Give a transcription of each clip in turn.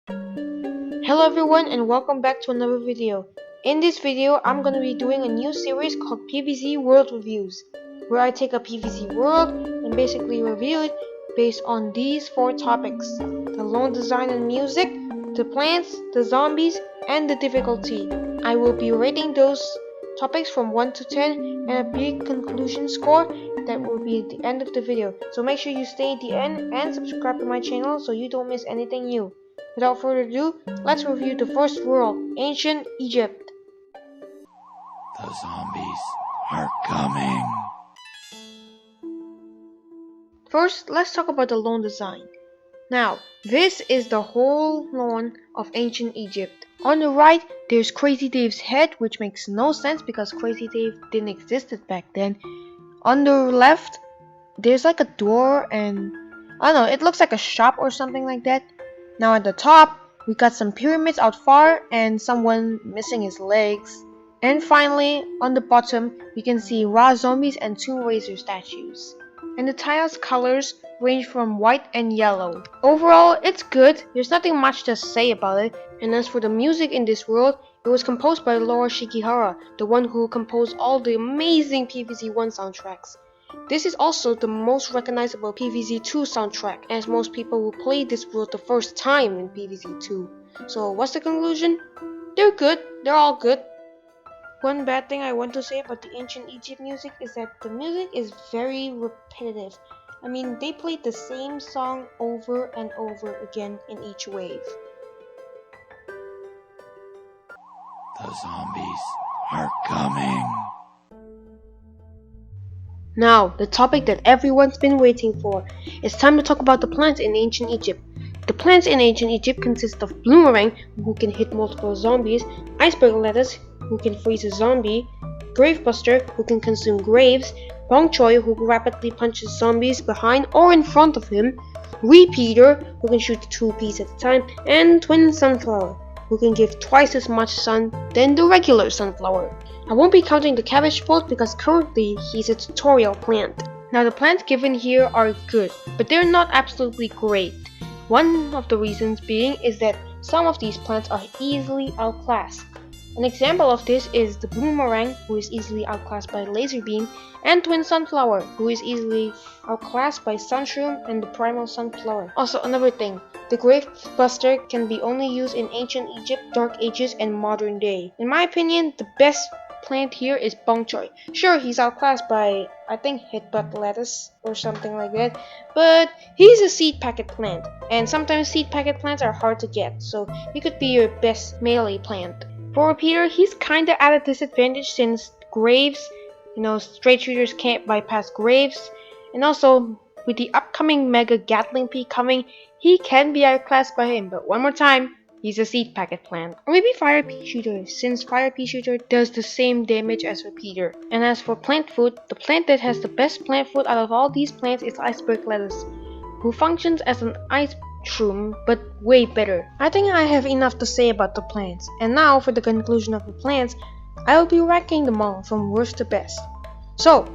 Hello everyone and welcome back to another video. In this video, I'm going to be doing a new series called PVZ World Reviews, where I take a PVZ world and basically review it based on these 4 topics: the loan design and music, the plants, the zombies, and the difficulty. I will be rating those topics from 1 to 10 and a big conclusion score that will be at the end of the video. So make sure you stay at the end and subscribe to my channel so you don't miss anything new. Without further ado, let's review the first world, Ancient Egypt. The zombies are coming. First, let's talk about the lawn design. Now, this is the whole lawn of Ancient Egypt. On the right, there's Crazy Dave's head, which makes no sense because Crazy Dave didn't exist back then. On the left, there's like a door and I don't know, it looks like a shop or something like that. Now at the top, we got some pyramids out far and someone missing his legs. And finally, on the bottom, we can see raw zombies and Tomb Raider statues. And the tiles colors range from white and yellow. Overall, it's good. There's nothing much to say about it. And as for the music in this world, it was composed by Laura Shikihara, the one who composed all the amazing PVZ-1 soundtracks. This is also the most recognizable PVZ-2 soundtrack, as most people will play this world the first time in PVZ-2. So what's the conclusion? They're good. They're all good. One bad thing I want to say about the Ancient Egypt music is that the music is very repetitive. I mean, they played the same song over and over again in each wave. The zombies are coming. Now, the topic that everyone's been waiting for. It's time to talk about the plants in Ancient Egypt. The plants in Ancient Egypt consist of Bloomerang, who can hit multiple zombies, Iceberg Lettuce, who can freeze a zombie, Gravebuster, who can consume graves, Bong Choy, who rapidly punches zombies behind or in front of him, Repeater, who can shoot 2 peas at a time, and Twin Sunflower, who can give twice as much sun than the regular sunflower. I won't be counting the cabbage plant because currently he's a tutorial plant. Now the plants given here are good, but they're not absolutely great. One of the reasons being is that some of these plants are easily outclassed. An example of this is the Boomerang, who is easily outclassed by Laser Beam, and Twin Sunflower, who is easily outclassed by Sunshroom and the Primal Sunflower. Also, another thing, the Gravebuster can be only used in Ancient Egypt, Dark Ages, and Modern Day. In my opinion, the best plant here is Bong Choy. Sure, he's outclassed by, I think, Headbutt Lettuce or something like that, but he's a seed packet plant, and sometimes seed packet plants are hard to get, so he could be your best melee plant. For Repeater, he's kinda at a disadvantage since graves, straight shooters can't bypass graves, and also with the upcoming Mega Gatling Peak coming, he can be outclassed by him, but one more time, he's a seed packet plant. Or maybe Fire Pea Shooter, since Fire Pea Shooter does the same damage as Repeater. And as for plant food, the plant that has the best plant food out of all these plants is Iceberg Lettuce, who functions as an ice shroom, but way better. I think I have enough to say about the plants, and now for the conclusion of the plants, I will be ranking them all from worst to best. So,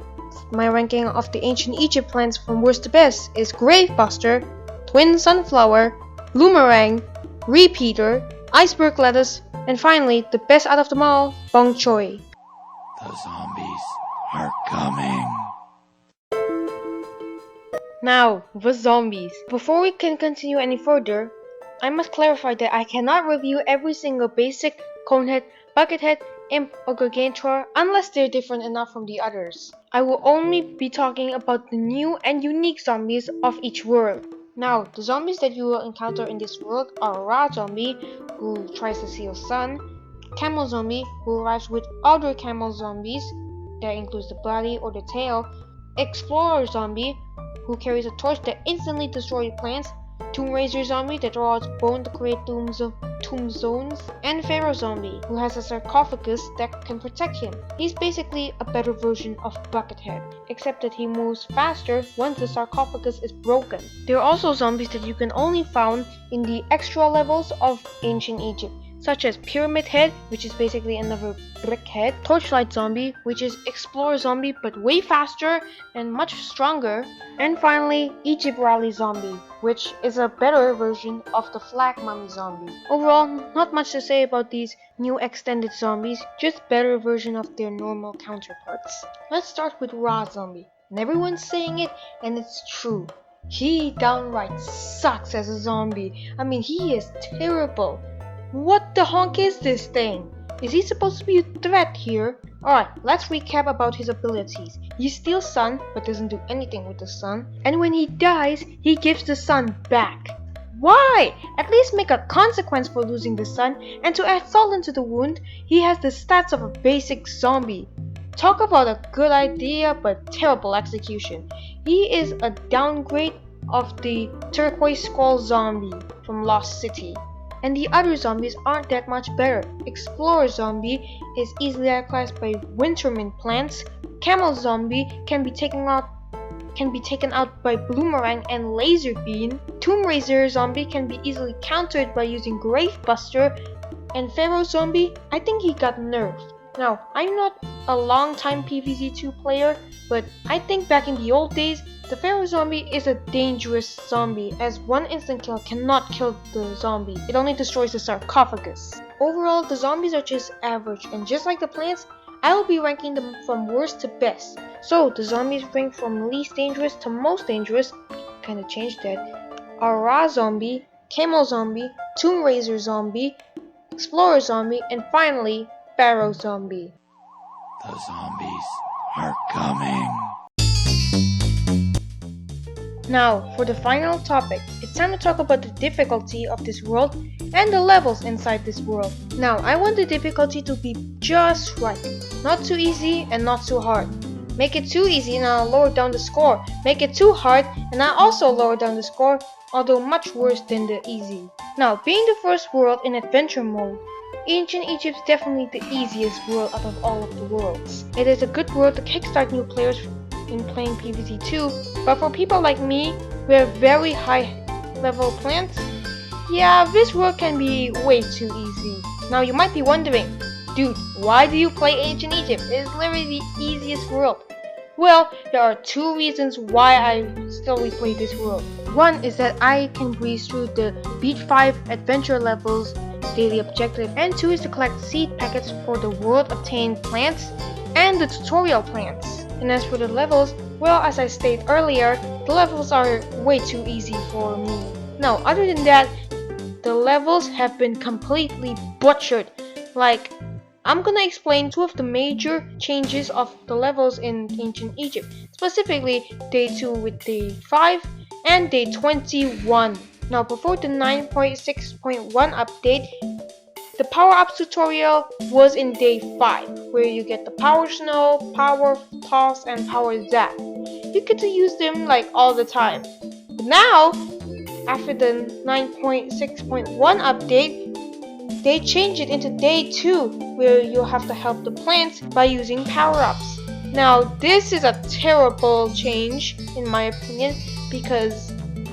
my ranking of the Ancient Egypt plants from worst to best is Gravebuster, Twin Sunflower, Bloomerang, Repeater, Iceberg Lettuce, and finally, the best out of them all, Bong Choy. The zombies are coming. Now, the zombies. Before we can continue any further, I must clarify that I cannot review every single basic, conehead, buckethead, imp, or gargantua unless they're different enough from the others. I will only be talking about the new and unique zombies of each world. Now, the zombies that you will encounter in this world are Ra Zombie, who tries to steal sun, Camel Zombie, who arrives with other camel zombies, that includes the body or the tail, Explorer Zombie, who carries a torch that instantly destroys plants, Tomb Raider Zombie that draws bone to create tomb zones, and Pharaoh Zombie, who has a sarcophagus that can protect him. He's basically a better version of Buckethead, except that he moves faster once the sarcophagus is broken. There are also zombies that you can only find in the extra levels of Ancient Egypt, such as Pyramid Head, which is basically another brick head, Torchlight Zombie, which is Explorer Zombie but way faster and much stronger, and finally Egypt Rally Zombie, which is a better version of the Flag Mummy Zombie. Overall, not much to say about these new extended zombies, just better version of their normal counterparts. Let's start with Raw Zombie, and everyone's saying it, and it's true. He downright sucks as a zombie. I mean, he is terrible. What the honk is this thing? Is he supposed to be a threat here? Alright, let's recap about his abilities. He steals sun, but doesn't do anything with the sun. And when he dies, he gives the sun back. Why? At least make a consequence for losing the sun, and to add salt into the wound, he has the stats of a basic zombie. Talk about a good idea, but terrible execution. He is a downgrade of the Turquoise Skull Zombie from Lost City. And the other zombies aren't that much better. Explorer Zombie is easily outclassed by Wintermint plants. Camel Zombie can be taken out by Bloomerang and Laser Beam. Tomb Raiser Zombie can be easily countered by using Gravebuster. And Pharaoh Zombie, I think he got nerfed. Now, I'm not a long-time PVZ2 player, but I think back in the old days, the Pharaoh Zombie is a dangerous zombie, as one instant kill cannot kill the zombie. It only destroys the sarcophagus. Overall, the zombies are just average, and just like the plants, I will be ranking them from worst to best. So, the zombies rank from least dangerous to most dangerous, kinda changed that, are Raw Zombie, Camel Zombie, Tomb Raiser Zombie, Explorer Zombie, and finally, Pharaoh Zombie. The zombies are coming. Now, for the final topic, it's time to talk about the difficulty of this world and the levels inside this world. Now, I want the difficulty to be just right. Not too easy and not too hard. Make it too easy and I'll lower down the score. Make it too hard and I'll also lower down the score, although much worse than the easy. Now, being the first world in adventure mode, Ancient Egypt is definitely the easiest world out of all of the worlds. It is a good world to kickstart new players in playing PVZ2, but for people like me, who have very high level plants, yeah, this world can be way too easy. Now you might be wondering, dude, why do you play Ancient Egypt? It is literally the easiest world. Well, there are two reasons why I still replay this world. One is that I can breeze through the Beat 5 adventure levels daily objective, and 2 is to collect seed packets for the world obtained plants and the tutorial plants. And as for the levels, well, as I stated earlier, the levels are way too easy for me. Now, other than that, the levels have been completely butchered. Like, I'm gonna explain 2 of the major changes of the levels in Ancient Egypt, specifically Day 2 with Day 5 and Day 21. Now, before the 9.6.1 update, the power-ups tutorial was in Day 5, where you get the Power Snow, Power Toss, and Power Zap. You get to use them like all the time. But now, after the 9.6.1 update, they changed it into Day 2, where you'll have to help the plants by using power-ups. Now, this is a terrible change, in my opinion, because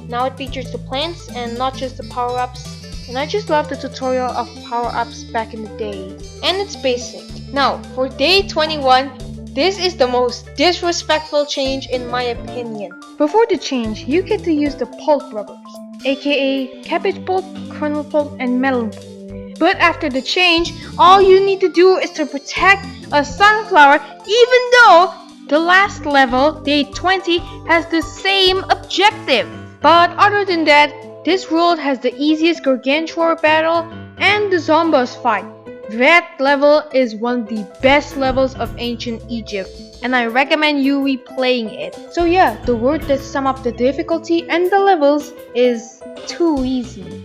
now it features the plants and not just the power-ups. And I just love the tutorial of power-ups back in the day. And it's basic. Now, for Day 21, this is the most disrespectful change in my opinion. Before the change, you get to use the Pulp Rubbers, aka Cabbage Pulp, Kernel Pulp, and Melon Pulp. But after the change, all you need to do is to protect a sunflower, even though the last level, Day 20, has the same objective. But other than that, this world has the easiest Gargantuar battle and the Zombos fight. That level is one of the best levels of Ancient Egypt, and I recommend you replaying it. So yeah, the word that sums up the difficulty and the levels is too easy.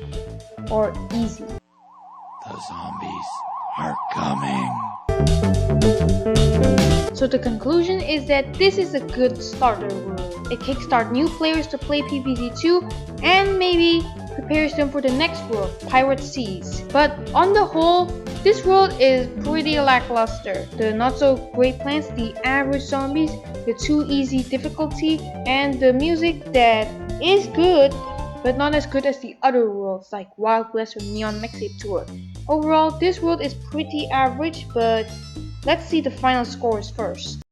Or easy. The zombies are coming. So the conclusion is that this is a good starter world. It kickstarts new players to play PVZ2 and maybe prepares them for the next world, Pirate Seas. But on the whole, this world is pretty lackluster. The not so great plants, the average zombies, the too easy difficulty, and the music that is good but not as good as the other worlds like Wild West or Neon Mixtape Tour. Overall, this world is pretty average, but let's see the final scores first.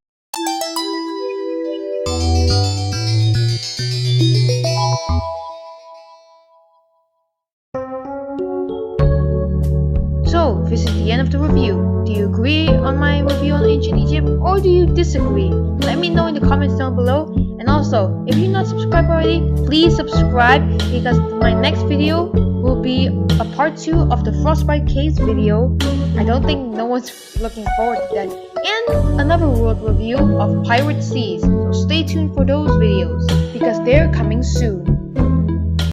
So, this is the end of the review. Do you agree on my review on ancient Egypt, or do you disagree? Let me know in the comments down below. And also, if you're not subscribed already, please subscribe, because my next video will be a part 2 of the Frostbite Caves video. I don't think no one's looking forward to that. And another world review of Pirate Seas. So stay tuned for those videos, because they're coming soon.